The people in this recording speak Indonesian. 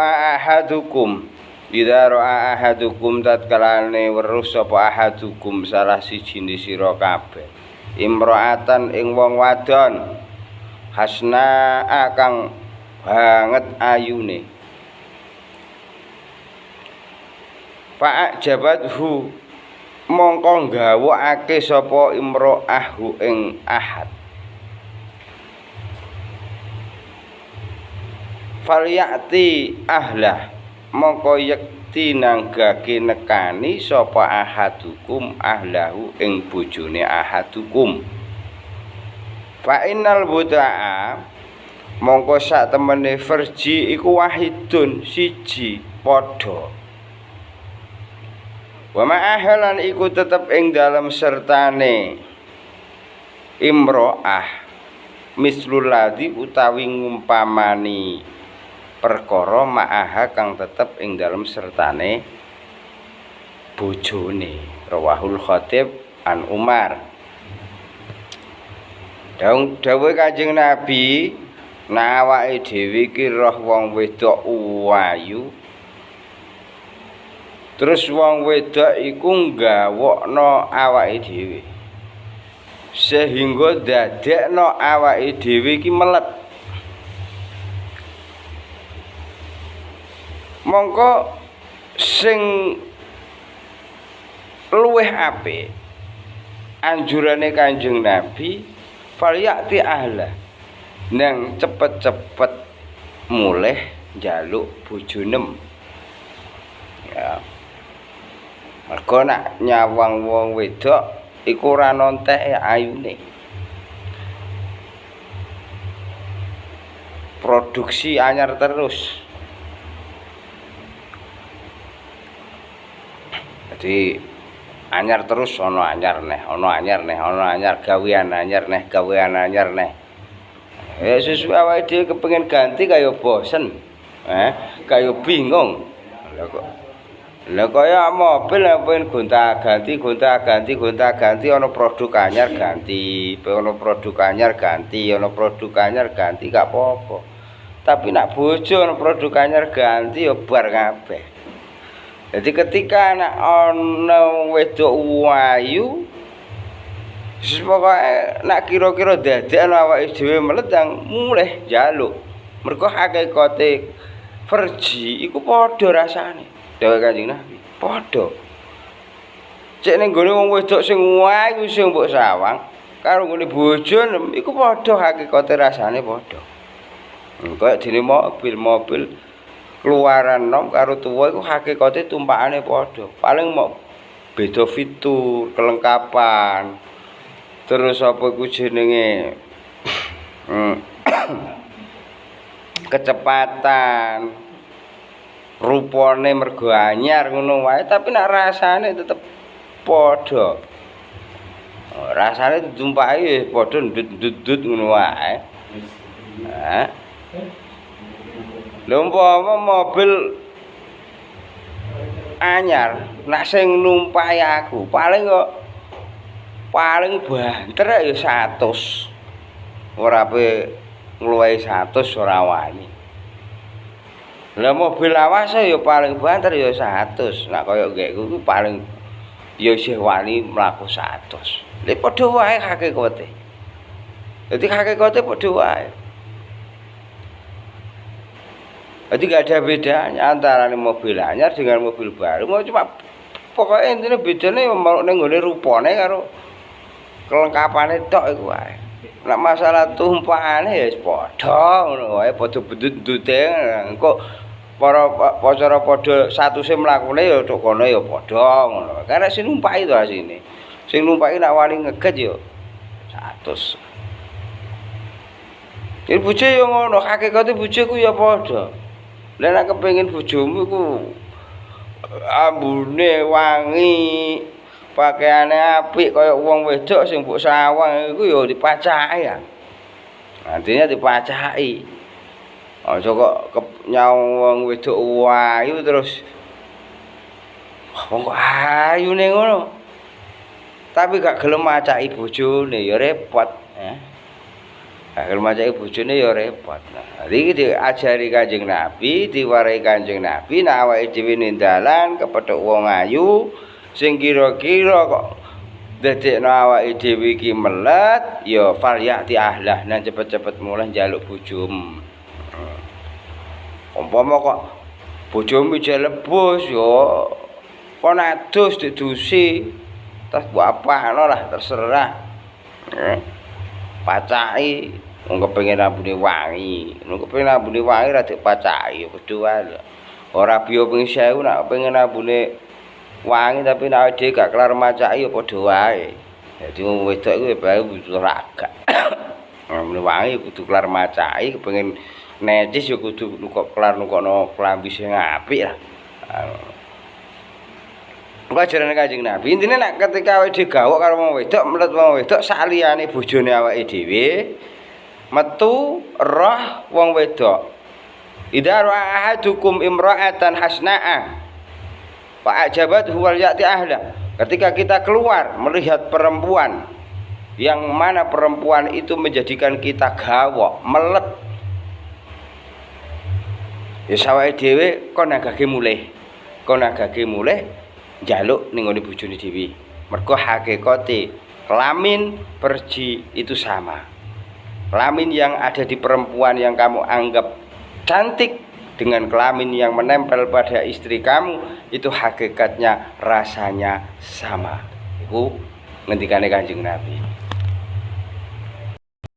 ahadukum idza ra'a ahadukum tatkalane weruh sapa ahadukum salah siji sira kabeh imra'atan ing wong wadon hasna kang banget ayune fa'jabathu mongko nggawakake sapa imra'ahu ing ahad falyati ahlah mongko yekti nanggake nekani sapa ahadukum ahlahu ing bojone ahadukum fa innal buda'a mongko sak temene verji iku wahidun siji padha wa ma'ahalan iku tetep ing dalem sertane imro'ah mislul ladzi utawi ngumpamani perkara ma'aha kang tetep ing dalem sertane bojone rawahul khatib an Umar. Dawuh Kanjeng Nabi nek awake dhewe iki roh wong wedok ayu terus wong wedok iku nggawokno awake dhewe sehingga dadekno awake dhewe iki melet mongko sing luweh apik anjurane Kanjeng Nabi falyati ahla nang cepet-cepet mulih njaluk bojonem ya mergo nak nyawang wong wedok iku ora nontek ayune produksi anyar terus. Jadi anyar terus ono anyar neh, ono anyar neh, ono anyar gawean anyar neh, gawean anyar neh. Sesuai awake dhewe kepengin ganti kaya bosen. Kaya bingung. Lah kaya mobil pengen gonta-ganti ono produk anyar ganti, ono produk anyar ganti, ono produk anyar ganti gak apa-apa. Tapi nak bojo ono produk anyar ganti ya bar kabeh. Jadi ketika anak ana wedok ayu pokoke nak kira-kira dadekno awake dhewe meletang mulih njaluk. Mergo hakikate verji iku padha rasane. Dawuh Kanjeng Nabi, padha. Cek ning gone wong wedok sing ayu sing mbok sawang karo gone bojo iku padha hakikate rasane padha. Kaya dene mobil keluaran nom karo tuwa iku hakikate tumpakane padha. Paling mau beda fitur, kelengkapan. Terus apa iku jenenge? Kecepatan. Rupane mergo anyar ngono wae, tapi nek rasane tetep padha. Rasane ditumpaki padha ndut-ndut ngono wae. Lha umpama mobil anyar nek sing numpaki aku paling banter ya 100. Ora ape ngluwihi 100 ora wani. Lah mobil lawas ya paling banter ya 100. Nek kaya ngekku ku paling ya isih wani mlaku 100. Lha padha wae hakikate. Dadi hakikate padha wae. Jadi gak ada bedanya antara mobil anyar dengan mobil baru. Mau cuma pokoknya intinya bedanya mau nenggone rupane karo kelengkapane tok iku wae. Nek masalah tumpakane ya padha ngono wae, padha bedut-bedute. Engko para padha satuse mlakune ya tok kono ya padha ngono. Karena sing numpaki to asine. Sing numpaki nek wani ngeget ya 100. Iki bojo ya ngono, hakikate bojoku ya padha. Lah nek kepengin bojomu iku ambune wangi, pakaiane apik kaya wong wedok sing mbok sawang iku ya dipacaki ya. Artinya dipacaki. Aja kok nyawang wong wedok ayu terus wong kok ayune ngono. Tapi gak gelem macaki bojone ya repot, Akhir macake bojone ya repot. Nah, iki diajari Kanjeng Nabi, diwarai Kanjeng Nabi, nek awake dhewe ning dalan kepethuk wong ayu sing kira-kira kok dadekno awake dhewe iki melet, ya falyati ahlah, nang cepet-cepet mulih njaluk bojomu. Umpama kok bojomu jelebus ya kon adus didusi, tas mbok apakno lah terserah. Pacaki wong kepengin ambune wangi, nek kepengin ambune wangi ra dipacaki ya padha wae. Ora biyo ping 1000 nek pengen ambune wangi tapi nek dhewe gak kelar macaki ya padha wae. Dadi wong wedok iku bae butuh ragak. Ambune wangi kudu kelar macaki, kepengin necis ya kudu kelar nukokno klambi sing apik lah. Kuwi ajarane Kanjeng Nabi. Intine nek ketika awake dhewe gawok karo wong wedok, melet wong wedok saliyane bojone awake dhewe, metu roh wong wedok. Idza ra'a ahadukum imra'atan hasna'a fa ajabathu wal ya'ti ahla. Ketika kita keluar melihat perempuan yang mana perempuan itu menjadikan kita gawok, melet. Ya sawake dhewe kon agake mulih. Kon agake mulih njaluk ning ngene bojone dhewe. Mergo hakikate kelamin perji itu sama. Kelamin yang ada di perempuan yang kamu anggap cantik dengan kelamin yang menempel pada istri kamu itu hakikatnya rasanya sama. Iku ngendikane Kanjeng Nabi.